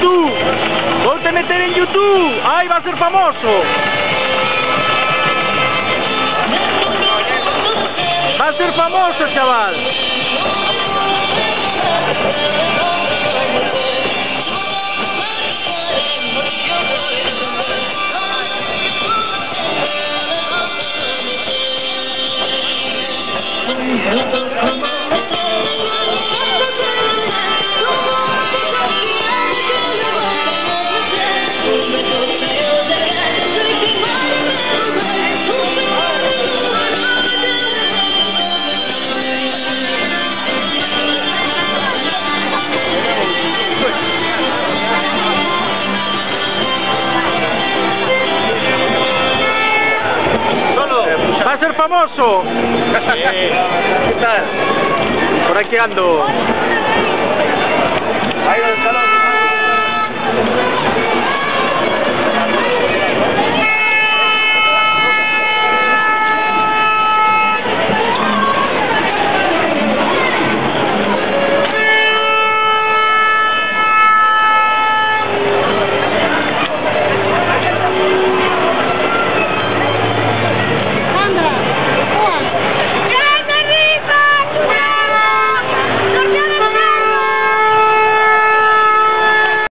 YouTube. Ponte a meter en YouTube. ¡Ay, va a ser famoso! Va a ser famoso, chaval. ¡Va a ser famoso! ¿Qué tal? Por aquí ando.